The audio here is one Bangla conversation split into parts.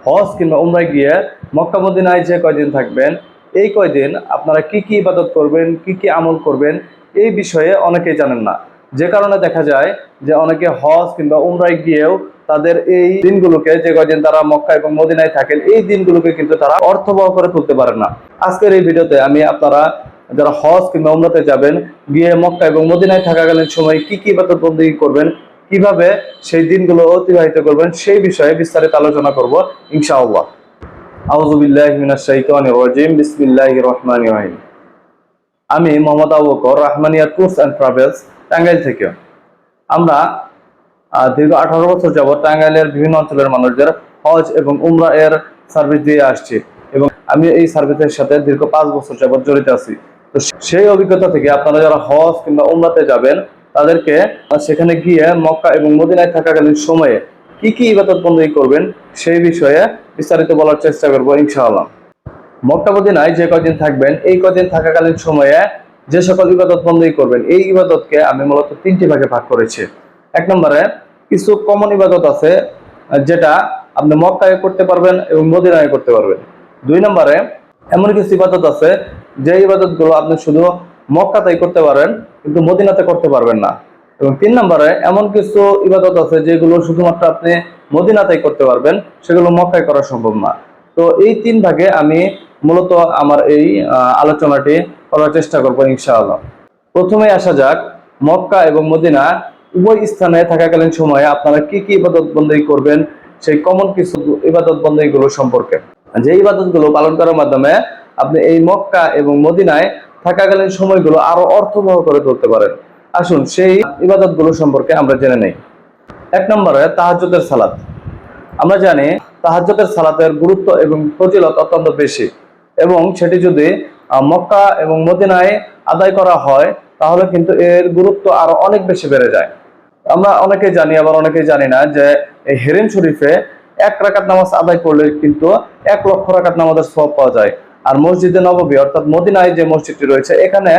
হজ কিংবা উমরায় গিয়ে মক্কা মদিনায় যে কয়দিন থাকবেন, এই কয়দিন আপনারা কি কি ইবাদত করবেন, কি কি আমল করবেন, এই বিষয়ে অনেকেই জানেন না। যে কারণে দেখা যায় যে অনেকে হজ কিংবা উমরায় গিয়েও তাদের এই দিনগুলোকে, যে কয়দিন তারা মক্কা এবং মদিনায় থাকেন, এই দিনগুলোকে কিন্তু তারা অর্থবহ করে তুলতে পারেন না। আজকের এই ভিডিওতে আমি আপনারা যারা হজ কিংবা উমরাতে যাবেন, গিয়ে মক্কা এবং মদিনায় থাকাকালীন সময় কি কি ইবাদত বন্দেগী করবেন, কিভাবে সেই দিনগুলো অতিবাহিত করবেন, সেই বিষয়ে বিস্তারিত আলোচনা করব ইনশাআল্লাহ। আউযু বিল্লাহি মিনাশ শাইতানির রাজিম, বিসমিল্লাহির রহমানির রহিম। আমি Mohammad Abu Bakar, Rahmania tours and travels, Tangail থেকে। আমরা দীর্ঘ 18 বছর যাবত টাঙ্গাইলের বিভিন্ন অঞ্চলের মানুষদের হজ এবং উমরা এর সার্ভিস দিয়ে আসছি, এবং আমি এই সার্ভিসের সাথে দীর্ঘ 5 বছর যাবত জড়িত আছি। তো সেই অভিজ্ঞতা থেকে আপনারা যারা হজ কিংবা উমরাতে যাবেন, তাদেরকে সেখানে গিয়ে মক্কা এবং মদিনায় থাকাকালীন সময়ে কি কি ইবাদত বন্দেগী করবেন, সেই বিষয়ে বিস্তারিত বলার চেষ্টা করবো ইনশাআল্লাহ। মক্কা মদিনায় যে কয়দিন থাকবেন, এই কয়দিন থাকাকালীন সময়ে যে সকল ইবাদত বন্দেগী করবেন, এই ইবাদতকে আমি মূলত 3টি ভাগে ভাগ করেছি। এক নম্বরে কিছু কমন ইবাদত আছে, যেটা আপনি মক্কায় করতে পারবেন এবং মদিনায় করতে পারবেন। 2 নম্বরে এমন কিছু ইবাদত আছে, যে ইবাদতগুলো আপনি শুধু মক্কাতেই করতে পারেন কিন্তু মদিনাতে করতে পারবেন না। এবং 3 নম্বরে এমন কিছু ইবাদত আছে যেগুলো শুধুমাত্র আপনি মদিনাতেই করতে পারবেন, সেগুলো মক্কায় করা সম্ভব না। তো এই 3 ভাগে আমি মূলত আমার এই আলোচনাটি করার চেষ্টা করবো ইনশাআল্লাহ। প্রথমে আসা যাক মক্কা এবং মদিনা উভয় স্থানে থাকাকালীন সময়ে আপনারা কি কি ইবাদত বন্দেগী করবেন, সেই কমন কিছু ইবাদত বন্দেগীগুলো সম্পর্কে। যে ইবাদতগুলো পালন করার মাধ্যমে আপনি এই মক্কা এবং মদিনায় থাকাকালীন সময়গুলো আরো অর্থবহ করে তুলতে পারেন। আসুন সেই ইবাদতগুলো সম্পর্কে আমরা জেনে নেই। 1 নম্বরে তাহাজ্জুদের সালাত। আমরা জানি তাহাজ্জুদের সালাতের গুরুত্ব এবং ফজিলত অত্যন্ত বেশি, এবং সেটি যদি মক্কা এবং মদিনায় আদায় করা হয়, তাহলে কিন্তু এর গুরুত্ব আরো অনেক বেশি বেড়ে যায়। আমরা অনেকেই জানি, আবার অনেকেই জানি না যে এই হেরেম শরীফে 1 রাকাত নামাজ আদায় করলে কিন্তু 1 লক্ষ রাকাত নামাজের সওয়াব পাওয়া যায়। আর মসজিদে নববী অর্থাৎ মদিনায় যে মসজিদটি রয়েছে, এখানে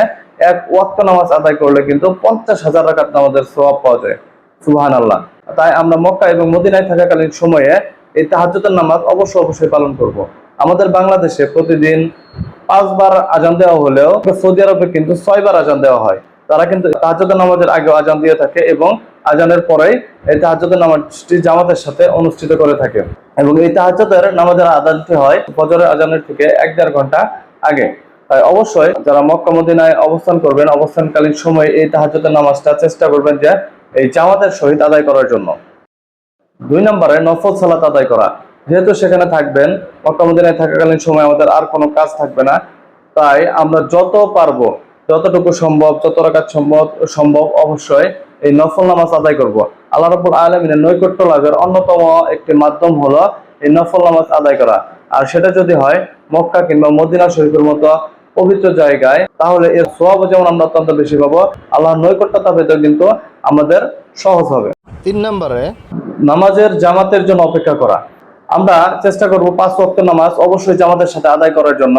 1 ওয়াক্ত নামাজ আদায় করলে কিন্তু 50,000 রাকাত নামাজের সওয়াব পাওয়া যায়। সুবহানাল্লাহ। তাই আমরা মক্কা এবং মদিনায় থাকাকালীন সময়ে এই তাহাজ্জুদের নামাজ অবশ্যই পালন করব। আমাদের বাংলাদেশে প্রতিদিন 5 বার আজান দেওয়া হলেও সৌদি আরবে কিন্তু 6 বার আজান দেওয়া হয়। তারা কিন্তু তাহাজ্জুদের নামাজের আগে আজান দিয়ে থাকে, এবং আজানের পরেই এই তাহাজ্জুদের নামাজটি জামাতের সাথে অনুষ্ঠিত করে থাকে। এবং এই তাহাজ্জুদের নামাজের আজানটি হয় ফজরের আজানের থেকে 1-1.5 ঘন্টা আগে। তাই অবশ্যই যারা মক্কা মদিনায় অবস্থান করবেন, অবস্থানকালীন সময়ে এই তাহাজ্জুদের নামাজটা চেষ্টা করবেন যে এই জামাতের সহিত আদায় করার জন্য। 2 নম্বরে নফল সালাত আদায় করা। যেহেতু সেখানে থাকবেন, মক্কা মদিনায় থাকাকালীন সময় আমাদের আর কোনো কাজ থাকবে না, তাই আমরা যত পারবো, যতটুকু সম্ভব, যত রাকাত সম্ভব অবশ্যই এই নফল নামাজ আদায় করব। আল্লাহ রাব্বুল আলামিনের নৈকট্য লাভের অন্যতম একটি মাধ্যম হলো এই নফল নামাজ আদায় করা। আর সেটা যদি হয় মক্কা কিংবা মদিনা শরীফের মতো পবিত্র জায়গায়, তাহলে এর সওয়াব যেমন আমরা অত্যন্ত বেশি পাবো, আল্লাহর নৈকট্যতা পেতে কিন্তু আমাদের সহজ হবে। 3 নম্বরে নামাজের জামাতের জন্য অপেক্ষা করা। আমরা চেষ্টা করব 5 ওয়াক্ত নামাজ অবশ্যই জামাতের সাথে আদায় করার জন্য।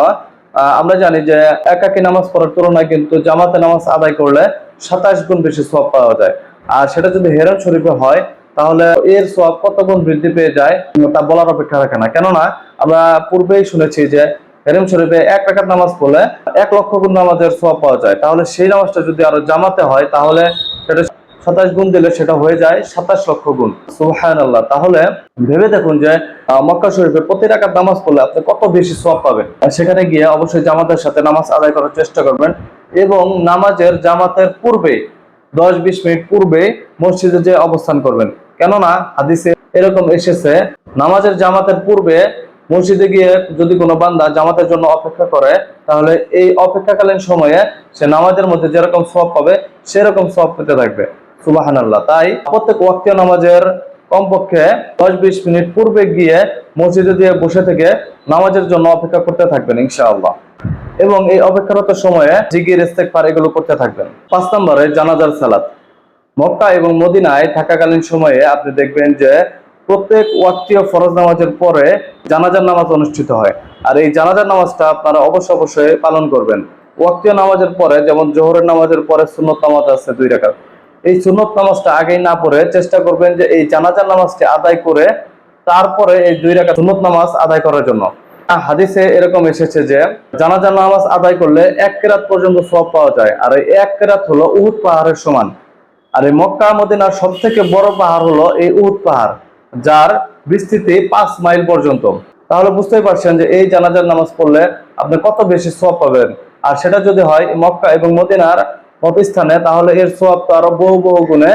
আমরা জানি যে একাকী নামাজ পড়ার তুলনায় কিন্তু জামাতে নামাজ আদায় করলে 27 গুণ বেশি সওয়াব পাওয়া যায়। আর সেটা যদি হেরাম শরীফে হয়, তাহলে এর সওয়াব কত গুণ বৃদ্ধি পেয়ে যায় তা বলার অপেক্ষা রাখে না। কেননা আমরা পূর্বেই শুনেছি যে হেরাম শরীফে 1 রাকাত নামাজ পড়লে 1 লক্ষ গুণ নামাজের সওয়াব পাওয়া যায়। তাহলে সেই নামাজটা যদি আরো জামাতে হয়, তাহলে সেটা 27 গুণ দিলে সেটা হয়ে যায় 27 লক্ষ গুণ। সুবহানাল্লাহ। তাহলে ভেবে দেখুন যে মক্কা শরীফে প্রতি রাকাত নামাজ পড়লে আপনি কত বেশি সওয়াব পাবেন। সেখানে গিয়ে অবশ্যই জামাতের সাথে নামাজ আদায় করার চেষ্টা করবেন, এবং নামাজের জামাতের পূর্বে 10-20 মিনিট পূর্বে মসজিদে যে অবস্থান করবেন। কেননা হাদিসে এরকম এসেছে, নামাজের জামাতের পূর্বে মসজিদে গিয়ে যদি কোনো বান্দা জামাতের জন্য অপেক্ষা করে, তাহলে এই অপেক্ষাকালীন সময়ে সে নামাজের মধ্যে যেরকম সওয়াব পাবে সেরকম সওয়াব পেতে থাকবে। সুবহানাল্লাহ। তাই প্রত্যেক ওয়াক্তীয় নামাজের কমপক্ষে 10-20 মিনিট পূর্বে গিয়ে মসজিদে দিয়ে বসে থেকে নামাজের জন্য অপেক্ষা করতে থাকবেন ইনশাআল্লাহ, এবং এই অপেক্ষারত সময়ে জিকির ইস্তেগফার এগুলো করতে থাকবেন। 5 নম্বরে জানাজার সালাত। মক্কা এবং মদিনায় থাকাকালীন সময়ে আপনি দেখবেন যে প্রত্যেক ওয়াক্তীয় ফরজ নামাজের পরে জানাজার নামাজ অনুষ্ঠিত হয়। আর এই জানাজার নামাজটা আপনারা অবশ্যই পালন করবেন। ওয়াক্তীয় নামাজের পরে, যেমন জোহরের নামাজের পরে সুন্নত নামাজ আছে 2 রাকাত, এই সুন্নত নামাজটা আগেই না পড়ে চেষ্টা করবেন যে এই জানাজার নামাজটি আদায় করে তারপরে এই 2 রাকাত সুন্নত নামাজ আদায় করার জন্য। হাদিসে এরকম এসেছে যে জানাজা নামাজ আদায় করলে 1 কিরাত পর্যন্ত সওয়াব পাওয়া যায়, আর এই 1 কিরাত হলো উহুদ পাহাড়ের সমান। আর এই মক্কা মদিনার সব থেকে বড় পাহাড় হলো এই উহুদ পাহাড়, যার বিস্তৃতি 5 মাইল পর্যন্ত। তাহলে বুঝতেই পারছেন যে এই জানাজার নামাজ পড়লে আপনি কত বেশি সওয়াব পাবেন। আর সেটা যদি হয় মক্কা এবং মদিনার মতো স্থানে, তাহলে এর সওয়াব তো আরো বহু বহু গুণে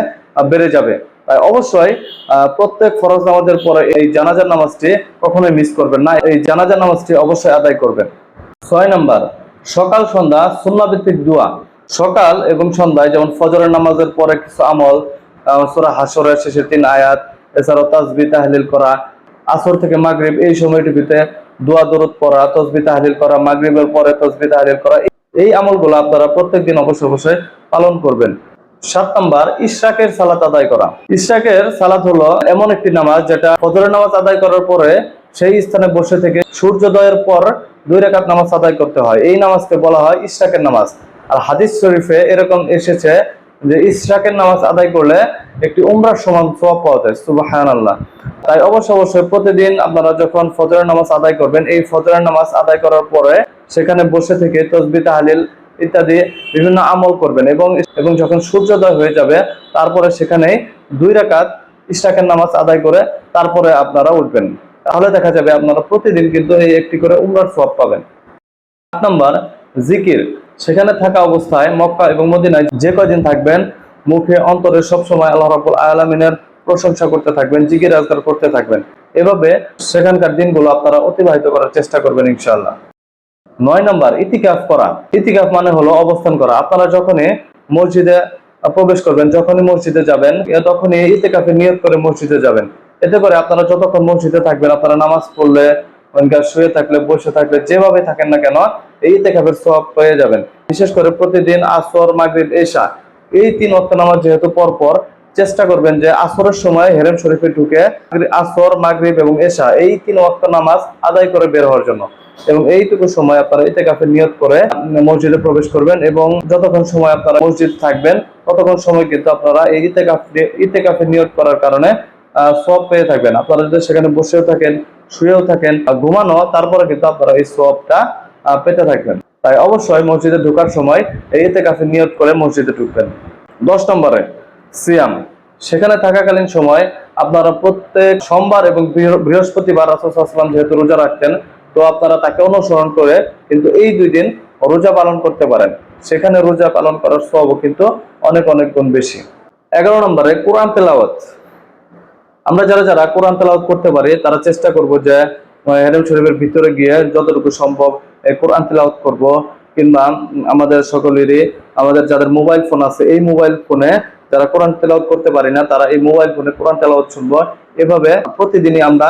বেড়ে যাবে। তাই অবশ্যই প্রত্যেক ফরজ নামাজের পরে এই জানাজার নামাজটি কখনোই মিস করবেন না, এই জানাজার নামাজটি অবশ্যই আদায় করবেন। 6 নাম্বার, সকাল সন্ধ্যা সুন্নাহ ভিত্তিক দোয়া। সকাল এবং সন্ধ্যায় যেমন ফজরের নামাজের পরে কিছু আমল, সূরা হাশরের শেষে 3 আয়াত, এছাড়াও তাসবিহ তাহলিল করা, আসর থেকে মাগরিব এই সময়টুকুতে দোয়া দরুদ পড়া, তাসবিহ তাহলিল করা, মাগরিবের পরে তাসবিহ তাহলিল করা, এই আমলগুলো আপনারা প্রত্যেকদিন অবশ্যই অবশ্যই পালন করবেন। 7 নাম্বার, ইশরাকের সালাত আদায় করা। ইশরাকের সালাত হলো এমন একটি নামাজ যেটা ফজরের নামাজ আদায় করার পরে সেই স্থানে বসে থেকে সূর্যোদয়ের পর 2 রাকাত নামাজ আদায় করতে হয়। এই নামাজকে বলা হয় ইশরাকের নামাজ। আর হাদিস শরীফে এরকম এসেছে যে ইশরাকের নামাজ আদায় করলে একটি উমরার সমান সওয়াব পাওয়া যায়। সুবহানাল্লাহ। তাই অবশ্যই অবশ্যই প্রতিদিন আপনারা যখন ফজরের নামাজ আদায় করবেন, এই ফজরের নামাজ আদায় করার পরে সেখানে বসে থেকে তাসবিহ তাহলিল ইত্যাদি বিভিন্ন আমল করবেন, এবং যখন সূর্যোদয় হয়ে যাবে তারপরে সেখানে 2 রাকাত ইশরাকের নামাজ আদায় করে তারপরে আপনারা উঠবেন। তাহলে দেখা যাবে আপনারা প্রতিদিন কিন্তু এই একটি করে উমরার সওয়াব পাবেন। 8 নাম্বার, জিকির। সেখানে থাকা অবস্থায় মক্কা এবং মদিনায় যে কয়দিন থাকবেন, মুখে অন্তরে সবসময় আল্লাহ রাব্বুল আলামিনের প্রশংসা করতে থাকবেন, জিকির আজকার করতে থাকবেন। এভাবে সেখানকার দিনগুলো আপনারা অতিবাহিত করার চেষ্টা করবেন ইনশাআল্লাহ। 9 নাম্বার, ইতিকাফ করা। ইতিকাফ মানে হলো অবস্থান করা। আপনারা যখনই মসজিদে প্রবেশ করবেন, যখনই মসজিদে যাবেন, তখনই ইতিকাফের নিয়ত করে মসজিদে যাবেন। এতে করে আপনারা যতক্ষণ মসজিদে থাকবেন, আপনারা নামাজ পড়লে, শুয়ে থাকলে, বসে থাকলে, যেভাবে থাকেন না কেন, এই ইতিকাফের সওয়াব পেয়ে যাবেন। বিশেষ করে প্রতিদিন আসর, মাগরিব, এশা এই 3 ওয়াক্ত নামাজ যেহেতু পরপর, চেষ্টা করবেন যে আসরের সময় হেরেম শরীফে ঢুকে আসর, মাগরিব এবং এশা এই 3 ওয়াক্ত নামাজ আদায় করে বের হওয়ার জন্য। এবং এইটুকু সময় আপনারা ইতিকাফের নিয়ত করে মসজিদে প্রবেশ করবেন, এবং যতক্ষণ সময় আপনারা মসজিদ থাকবেন ততক্ষণ সময় কিন্তু আপনারা এই ইতিকাফের নিয়ত করার কারণে সওয়াব পেয়ে থাকবেন। আপনারা যদি সেখানে বসেও থাকেন, শুয়েও থাকেন, ঘুমানো, তারপরে কিন্তু আপনারা এই সওয়াবটা পেতে থাকবেন। তাই অবশ্যই মসজিদে ঢোকার সময় এই ইতিকাফের নিয়ত করে মসজিদে ঢুকবেন। 10 নম্বরে, সিয়াম। সেখানে থাকাকালীন সময় আপনারা প্রত্যেক সোমবার এবং বৃহস্পতিবার রাসূল সাল্লাল্লাহু আলাইহি ওয়াসাল্লাম যেহেতু রোজা রাখতেন, তো আপনারা তাকে অনুসরণ করে কিন্তু এই 2 দিন রোজা পালন করতে পারেন। সেখানে রোজা পালন করার সওয়াবও কিন্তু অনেক অনেক গুণ বেশি। 11 নম্বরে, কোরআন তেলাওয়াত। আমরা যারা যারা কোরআন তেলাওয়াত করতে পারি তারা চেষ্টা করব যে হেরেম শরীফের ভিতরে গিয়ে যতটুকু সম্ভব কোরআন তেলাওয়াত করব, কিংবা আমাদের সকলেরই, আমাদের যাদের মোবাইল ফোন আছে, এই মোবাইল ফোনে যারা কোরআন তেলাওয়াত করতে পারি না, তারা এই মোবাইল ফোনে কোরআন তেলাওয়াত শুনবো। এভাবে প্রতিদিনই আমরা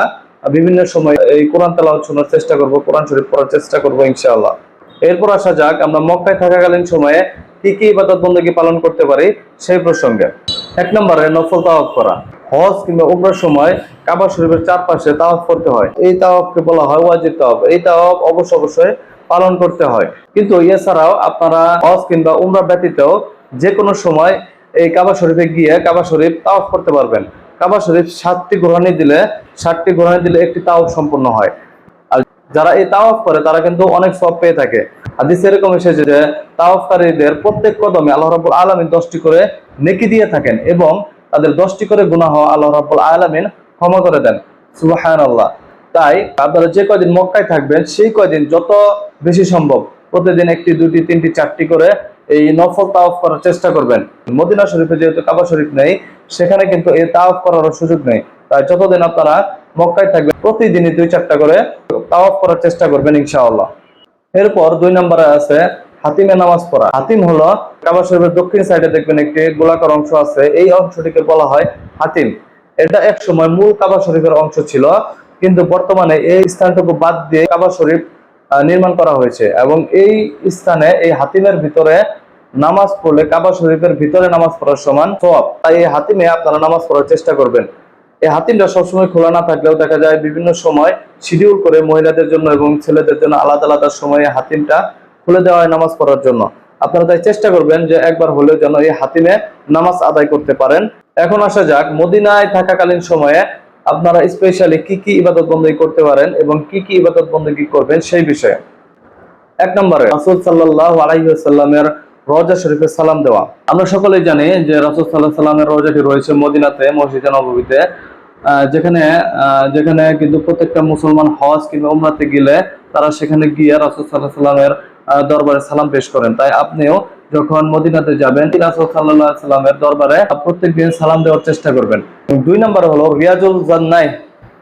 বিভিন্ন সময় এই কোরআন তেলাওয়াত শোনার চেষ্টা করব, কোরআন শরীফ পড়ার চেষ্টা করব ইনশাআল্লাহ। এরপর আসা যাক আমরা মক্কায় থাকাকালীন সময়ে কি কি ইবাদত বন্দেগী পালন করতে পারি সেই প্রসঙ্গে। 1 নম্বরে, নফল তাওয়াফ করা। হজ কিংবা উমরার সময় কাবা শরীফের চারপাশে তাওয়াফ করতে হয়। এই তাওয়াফকে বলা হয় ওয়াজিব তাওয়াফ। এই তাওয়াফ অবশ্যই পালন করতে হয়। কিন্তু এছাড়াও আপনারা হজ কিংবা উমরা ব্যতীত যে কোনো সময় এই কাবা শরীফে গিয়ে কাবা শরীফ তাওয়াফ করতে পারবেন। কাবা শরীফ 7টি ঘোরানি দিলে একটি তাওয়াফ সম্পূর্ণ হয়। আর যারা এই তাওয়াফ করে তারা কিন্তু অনেক সওয়াব পেয়ে থাকে। হাদিসে এরকম এসেছে যে তাওয়াফকারীদের প্রত্যেক কদমে আল্লাহ রাব্বুল আলামিন 10টি করে নেকি দিয়ে থাকেন, এবং তাদের 10টি করে গুনাহ আল্লাহ রাব্বুল আলামিন ক্ষমা করে দেন। সুবহানাল্লাহ। তাই আপনারা যে কয়দিন মক্কায় থাকবেন সেই কয়দিন যত বেশি সম্ভব প্রতিদিন 1টি, 2টি, 3টি, 4টি করে এই নফল তাওয়াফ করার চেষ্টা করবেন। মদিনা শরীফে যেহেতু কাবা শরীফ নেই, সেখানে কিন্তু এই তাওয়াফ করার সুযোগ নেই। তাই যতদিন আপনারা মক্কায় থাকবেন প্রতিদিনই 2-4টা করে তাওয়াফ করার চেষ্টা করবেন ইনশাআল্লাহ। এরপর 2 নম্বরে আছে হাতিমে নামাজ পড়া। হাতিম হলো কাবা শরীফের দক্ষিণ সাইডে দেখবেন একটি গোলাকার অংশ আছে, এই অংশটিকে বলা হয় হাতিম। এটা এক সময় মূল কাবা শরীফের অংশ ছিল, কিন্তু বর্তমানে এই স্থানটুকু বাদ দিয়ে কাবা শরীফ নির্মাণ করা হয়েছে, এবং এই স্থানে এই হাতিমের ভিতরে নামাজ পড়লে কাবা শরীফের ভিতরে নামাজ পড়ার সমান সওয়াব। তাই এই হাতিমে আপনারা নামাজ পড়ার চেষ্টা করবেন। এই হাতিমটা সবসময় খোলা না থাকলেও দেখা যায় বিভিন্ন সময় শিডিউল করে মহিলাদের জন্য এবং ছেলেদের জন্য আলাদা আলাদা সময়ে হাতিমটা খুলে দেওয়া হয় নামাজ পড়ার জন্য। আপনারা তাই চেষ্টা করবেন যে একবার হলেও যেন এই হাতিমে নামাজ আদায় করতে পারেন। এখন আসা যাক মদিনায় থাকাকালীন সময়ে আপনারা স্পেশালি কি কি ইবাদত বন্দী করতে পারেন এবং কি কি ইবাদত বন্দী করবেন সেই বিষয়ে। 1 নম্বরে রাসূল সাল্লাল্লাহু আলাইহি ওয়াসাল্লামের রওজা শরীফে সালাম দেওয়া। আমরা সকলেই জানি যে রাসূল সাল্লাল্লাহু আলাইহি ওয়াসাল্লামের রওজাটি রয়েছে মদিনাতে, মসজিদে নববীতে, যেখানে যেখানে কিন্তু প্রত্যেকটা মুসলমান হজ কিংবা উমরাতে গেলে তারা সেখানে গিয়ে রাসূল সাল্লাল্লাহু আলাইহি ওয়াসাল্লামের দরবারে সালাম পেশ করেন। তাই আপনিও যখন মদিনাতে যাবেন রাসূল সাল্লাল্লাহু আলাইহি ওয়াসাল্লামের দরবারে প্রত্যেকদিন সালাম দেওয়ার চেষ্টা করবেন। 2 নম্বর হলো রিয়াজুল জান্নাহ,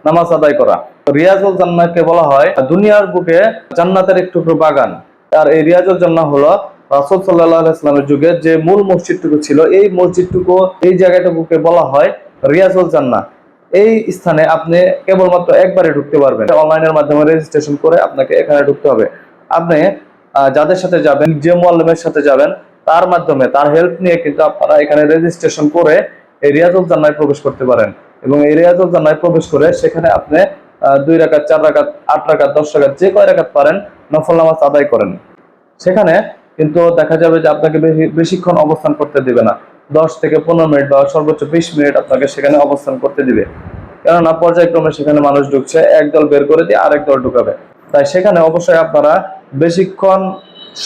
নামাজ আদায় করা। রিয়াজুল জান্নাহকে বলা হয় দুনিয়ার বুকে জান্নাতের এক টুকরো বাগান। আর এই রিয়াজুল জান্নাহ হলো রাসূল সাল্লাল্লাহু আলাইহি ওয়াসাল্লামের যুগে যে মূল মসজিদটুকু ছিল, এই মসজিদটুকু, এই জায়গাটুকুকে বলা হয় রিয়াজুল জান্নাহ। এই স্থানে আপনি কেবলমাত্র একবারে ঢুকতে পারবেন। অনলাইনের মাধ্যমে রেজিস্ট্রেশন করে আপনাকে এখানে ঢুকতে হবে। আপনি যাদের সাথে যাবেন, যে মুআল্লিমের সাথে যাবেন, তার মাধ্যমে, তার হেল্প নিয়ে কিন্তু আপনারা এখানে রেজিস্ট্রেশন করে এই রিয়াজুল জান্নাহে প্রবেশ করতে পারেন। এবং এই রিয়াজুল জান্নাহে প্রবেশ করে সেখানে আপনি 2 রাকাত, 4 রাকাত, 8 রাকাত, 10 রাকাত, যে কয় রাকাত পারেন নফল নামাজ আদায় করেন। সেখানে কিন্তু দেখা যাবে যে আপনাকে বেশিক্ষণ অবস্থান করতে দিবে না। 10 থেকে 15 মিনিট বা সর্বোচ্চ 20 মিনিট আপনাকে সেখানে অবস্থান করতে দিবে। কেননা পর্যায়ক্রমে সেখানে মানুষ ঢুকছে, একদল বের করে দিয়ে আরেক দল ঢুকাবে। তাই সেখানে অবশ্যই আপনারা বেশিক্ষণ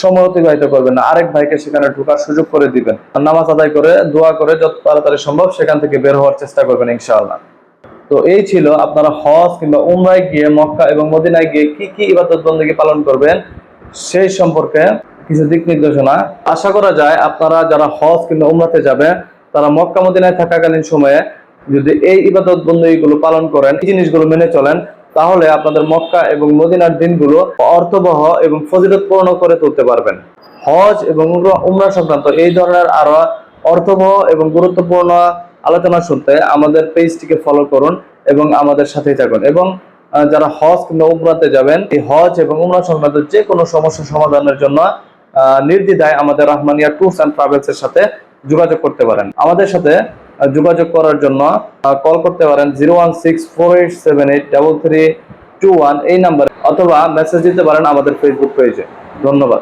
সময় অতিবাহিত করবেন না, আরেক ভাইকে সেখানে ঢোকার সুযোগ করে দিবেন। নামাজ আদায় করে, দোয়া করে যত তাড়াতাড়ি সম্ভব সেখান থেকে বের হওয়ার চেষ্টা করবেন ইনশাআল্লাহ। তো এই ছিল আপনারা হজ কিংবা উমরায় গিয়ে, মক্কা এবং মদিনায় গিয়ে কি কি ইবাদত বন্দেগী পালন করবেন সেই সম্পর্কে কিছু দিক নির্দেশনা। আশা করা যায় আপনারা যারা হজ কিংবা উমরাতে যাবে তারা মক্কা মদিনায় থাকাকালীন সময়ে যদি এই ইবাদত বন্দেগীগুলো পালন করেন, এই জিনিসগুলো মেনে চলেন, তাহলে আপনাদের মক্কা এবং মদিনার দিনগুলো অর্থবহ এবং ফজিলতপূর্ণ করে তুলতে পারবেন। হজ এবং উমরা সংক্রান্ত এই ধরনের আরো অর্থবহ এবং গুরুত্বপূর্ণ আলোচনা শুনতে আমাদের পেজটিকে ফলো করুন এবং আমাদের সাথেই থাকুন। এবং যারা হজ কিংবা উমরাতে যাবেন, এই হজ এবং উমরা সংক্রান্ত যে কোনো সমস্যা সমাধানের জন্য নির্দ্বিধায় আমাদের রাহমানিয়া ট্যুরস অ্যান্ড ট্রাভেলস এর সাথে যোগাযোগ করতে পারেন। আমাদের সাথে যোগাযোগ করার জন্য কল করতে পারেন 01648783321 এই নাম্বারে, অথবা মেসেজ দিতে পারেন আমাদের ফেসবুক পেজে। ধন্যবাদ।